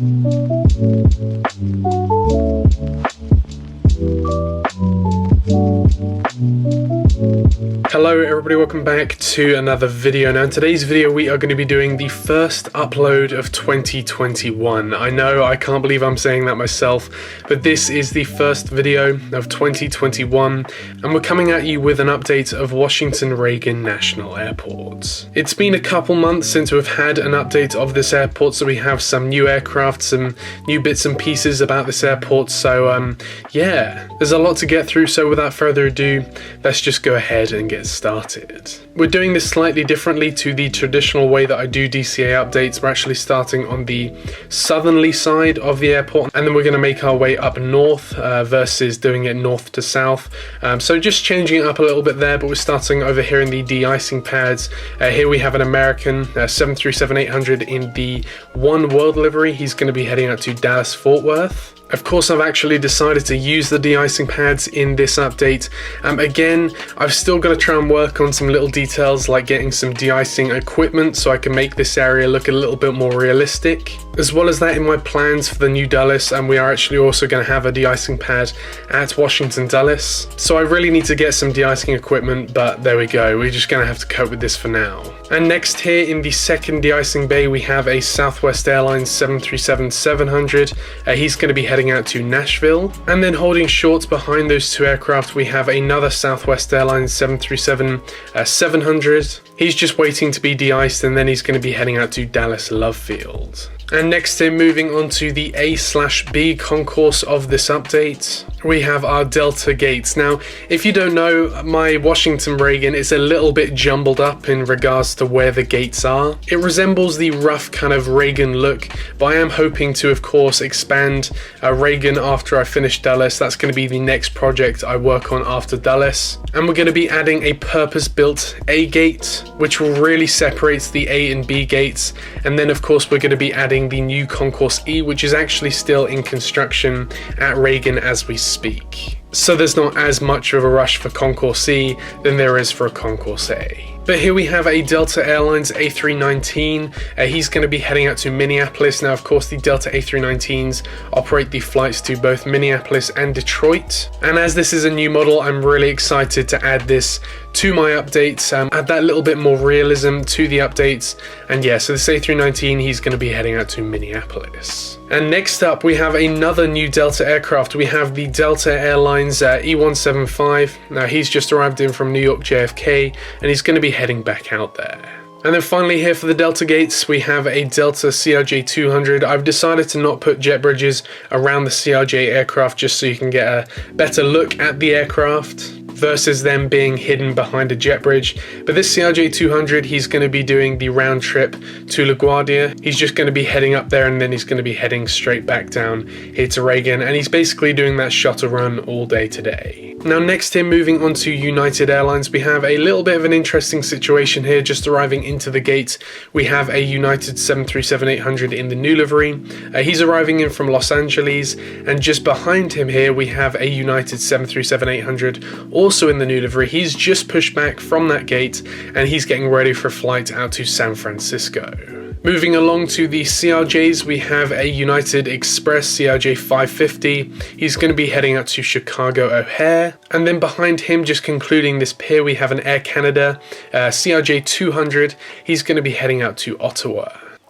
Hello everybody, welcome back to another video. Now in today's video we are going to be doing the first upload of 2021. I know, I can't believe I'm saying that myself, but this is the first video of 2021 and we're coming at you with an update of Washington Reagan National Airport. It's been a couple months since we've had an update of this airport, so we have some new aircraft, some new bits and pieces about this airport, so yeah, there's a lot to get through, so without further ado, let's just go ahead and get started. We're doing this slightly differently to the traditional way that I do DCA updates. We're actually starting on the southerly side of the airport and then we're going to make our way up north versus doing it north to south. So just changing it up a little bit there, but we're starting over here in the de-icing pads. Here we have an American 737-800 in the One World livery. He's going to be heading out to Dallas Fort Worth. Of course, I've actually decided to use the de-icing pads in this update. Again, I've still got to try and work on some little details like getting some de-icing equipment so I can make this area look a little bit more realistic. As well as that, in my plans for the new Dulles, and we are actually also going to have a de-icing pad at Washington Dulles. So I really need to get some de-icing equipment, but there we go. We're just going to have to cope with this for now. And next here in the second de-icing bay, we have a Southwest Airlines 737-700. He's going to be heading out to Nashville. And then holding short behind those two aircraft, we have another Southwest Airlines 737-700. He's just waiting to be de-iced and then he's going to be heading out to Dallas Love Field. And next here, moving on to the A/B concourse of this update, we have our Delta gates. Now, if you don't know, my Washington Reagan is a little bit jumbled up in regards to where the gates are. It resembles the rough kind of Reagan look, but I am hoping to, of course, expand Reagan after I finish Dulles. That's going to be the next project I work on after Dulles. And we're going to be adding a purpose-built A gate, which will really separate the A and B gates. And then, of course, we're going to be adding the new Concourse E, which is actually still in construction at Reagan as we speak. So there's not as much of a rush for Concourse E than there is for a Concourse A. But here we have a Delta Airlines A319. He's going to be heading out to Minneapolis. Now, of course, the Delta A319s operate the flights to both Minneapolis and Detroit. And as this is a new model, I'm really excited to add this to my updates, add that little bit more realism to the updates. And yeah, so this A319, he's going to be heading out to Minneapolis. And next up, we have another new Delta aircraft. We have the Delta Airlines E175. Now, he's just arrived in from New York JFK, and he's going to be heading back out there. And then finally here for the Delta gates, we have a Delta CRJ-200. I've decided to not put jet bridges around the CRJ aircraft just so you can get a better look at the aircraft versus them being hidden behind a jet bridge. But this CRJ-200, he's going to be doing the round trip to LaGuardia. He's just going to be heading up there and then he's going to be heading straight back down here to Reagan, and he's basically doing that shuttle run all day today. Now next here, moving on to United Airlines, we have a little bit of an interesting situation here. Just arriving into the gate, we have a United 737-800 in the new livery. He's arriving in from Los Angeles, and just behind him here we have a United 737-800 also in the new livery. He's just pushed back from that gate and he's getting ready for a flight out to San Francisco. Moving along to the CRJs, we have a United Express CRJ 550. He's going to be heading out to Chicago O'Hare. And then behind him, just concluding this pier, we have an Air Canada CRJ 200. He's going to be heading out to Ottawa.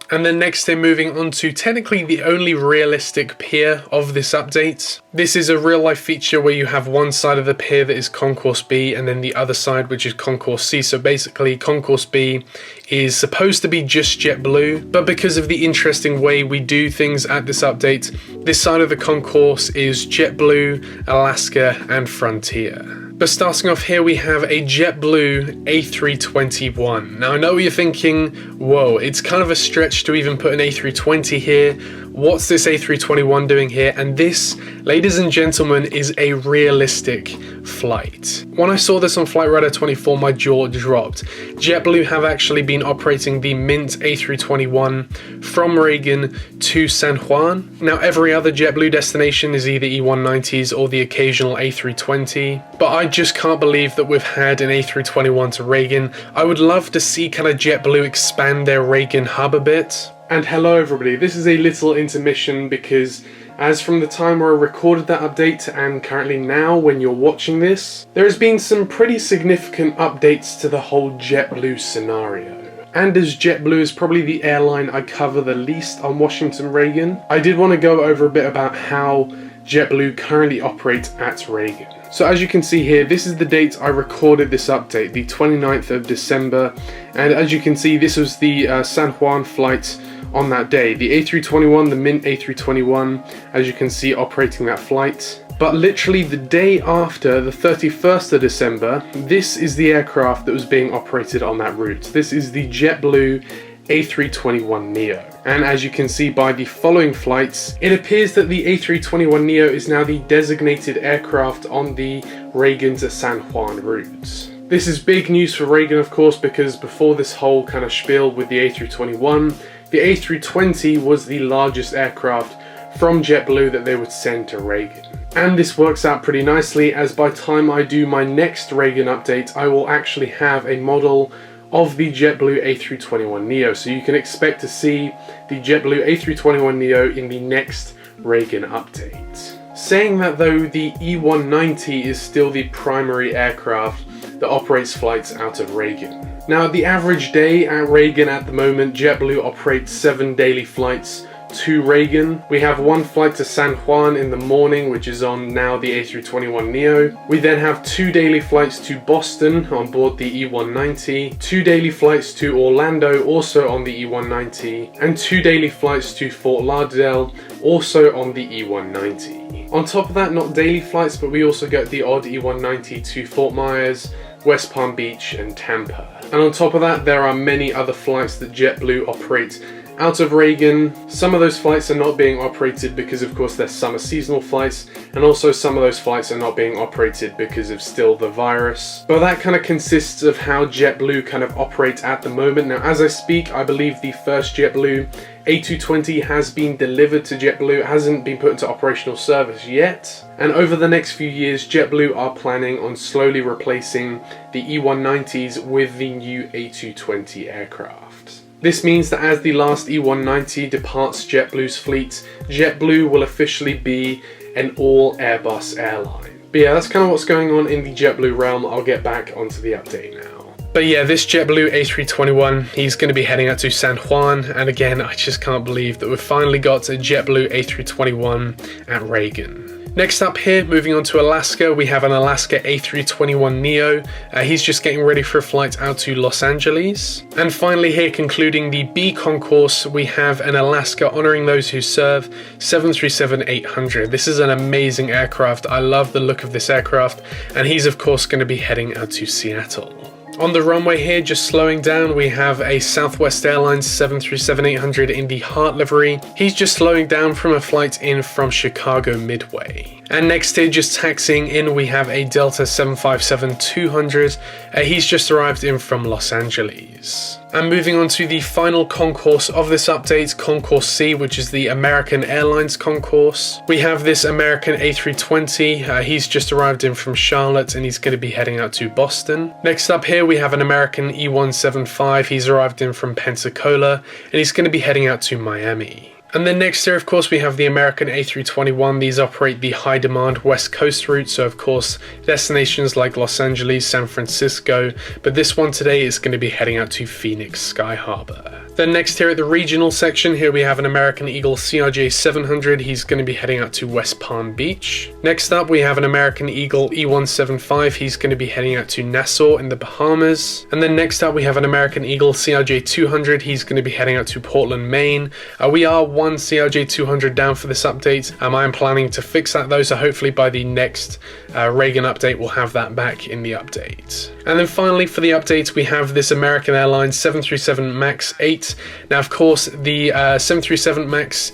And then next they're moving on to technically the only realistic pier of this update. This is a real life feature where you have one side of the pier that is Concourse B and then the other side which is Concourse C. So basically Concourse B is supposed to be just JetBlue, but because of the interesting way we do things at this update, this side of the concourse is JetBlue, Alaska and Frontier. But starting off here, we have a JetBlue A321. Now I know what you're thinking, whoa, it's kind of a stretch to even put an A320 here. What's this A321 doing here? And this, ladies and gentlemen, is a realistic flight. When I saw this on Flight Radar 24, my jaw dropped. JetBlue have actually been operating the Mint A321 from Reagan to San Juan. Now every other JetBlue destination is either E190s or the occasional A320, but I just can't believe that we've had an A321 to Reagan. I would love to see kind of JetBlue expand their Reagan hub a bit. And hello everybody, this is a little intermission because as from the time where I recorded that update and currently now when you're watching this, there has been some pretty significant updates to the whole JetBlue scenario. And as JetBlue is probably the airline I cover the least on Washington Reagan, I did want to go over a bit about how JetBlue currently operates at Reagan. So as you can see here, this is the date I recorded this update, the 29th of December, and as you can see, this was the San Juan flight on that day. The A321, the Mint A321, as you can see, operating that flight. But literally the day after, the 31st of December, this is the aircraft that was being operated on that route. This is the JetBlue A321neo. And as you can see by the following flights, it appears that the A321neo is now the designated aircraft on the Reagan to San Juan route. This is big news for Reagan, of course, because before this whole kind of spiel with the A321, the A320 was the largest aircraft from JetBlue that they would send to Reagan. And this works out pretty nicely, as by the time I do my next Reagan update, I will actually have a model of the JetBlue A321neo. So you can expect to see the JetBlue A321neo in the next Reagan update. Saying that though, the E190 is still the primary aircraft that operates flights out of Reagan. Now, the average day at Reagan at the moment, JetBlue operates 7 daily flights to Reagan. We have 1 flight to San Juan in the morning, which is on now the A321neo. We then have 2 daily flights to Boston on board the E190, 2 daily flights to Orlando, also on the E190, and 2 daily flights to Fort Lauderdale, also on the E190. On top of that, not daily flights, but we also get the odd E190 to Fort Myers, West Palm Beach, and Tampa. And on top of that, there are many other flights that JetBlue operates out of Reagan. Some of those flights are not being operated because of course they're summer seasonal flights, and also some of those flights are not being operated because of still the virus. But that kind of consists of how JetBlue kind of operates at the moment. Now as I speak, I believe the first JetBlue A220 has been delivered to JetBlue. It hasn't been put into operational service yet. And over the next few years, JetBlue are planning on slowly replacing the E190s with the new A220 aircraft. This means that as the last E190 departs JetBlue's fleet, JetBlue will officially be an all Airbus airline. But yeah, that's kind of what's going on in the JetBlue realm. I'll get back onto the update now. But yeah, this JetBlue A321, he's going to be heading out to San Juan, and again, I just can't believe that we've finally got a JetBlue A321 at Reagan. Next up here, moving on to Alaska, we have an Alaska A321neo. He's just getting ready for a flight out to Los Angeles. And finally here, concluding the B concourse, we have an Alaska honoring those who serve 737-800. This is an amazing aircraft. I love the look of this aircraft, and he's of course going to be heading out to Seattle. On the runway here, just slowing down, we have a Southwest Airlines 737-800 in the Heart livery. He's just slowing down from a flight in from Chicago Midway. And next here, just taxiing in, we have a Delta 757-200. He's just arrived in from Los Angeles. And moving on to the final concourse of this update, Concourse C, which is the American Airlines concourse. We have this American A320. He's just arrived in from Charlotte, and he's going to be heading out to Boston. Next up here, we have an American E175. He's arrived in from Pensacola, and he's going to be heading out to Miami. And then next here, of course, we have the American A321. These operate the high demand West Coast route. So of course, destinations like Los Angeles, San Francisco, but this one today is going to be heading out to Phoenix Sky Harbor. Then next here at the regional section, here we have an American Eagle CRJ 700. He's going to be heading out to West Palm Beach. Next up, we have an American Eagle E175. He's going to be heading out to Nassau in the Bahamas. And then next up, we have an American Eagle CRJ 200. He's going to be heading out to Portland, Maine. We are one CRJ 200 down for this update. I am planning to fix that though, so hopefully by the next Reagan update, we'll have that back in the update. And then finally for the update, we have this American Airlines 737 MAX 8. Now of course the 737 MAX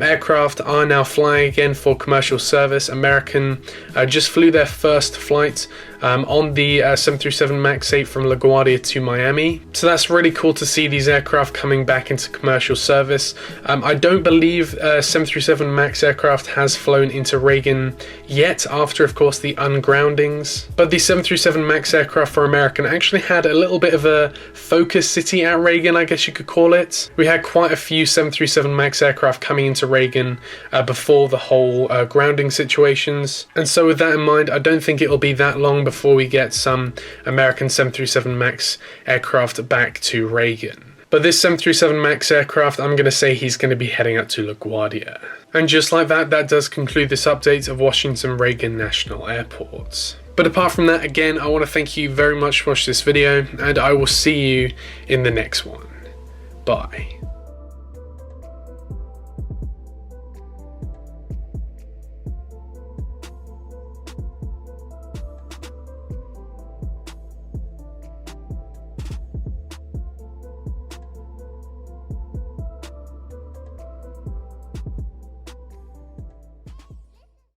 Aircraft are now flying again for commercial service. American just flew their first flight on the 737 MAX 8 from LaGuardia to Miami. So that's really cool to see these aircraft coming back into commercial service. I don't believe 737 MAX aircraft has flown into Reagan yet, after of course the ungroundings. But the 737 MAX aircraft for American actually had a little bit of a focus city at Reagan, I guess you could call it. We had quite a few 737 MAX aircraft coming into Reagan before the whole grounding situations. And so with that in mind, I don't think it'll be that long before we get some American 737 MAX aircraft back to Reagan. But this 737 MAX aircraft, I'm going to say he's going to be heading up to LaGuardia. And just like that, that does conclude this update of Washington Reagan National Airport. But apart from that, again, I want to thank you very much for watching this video, and I will see you in the next one. Bye.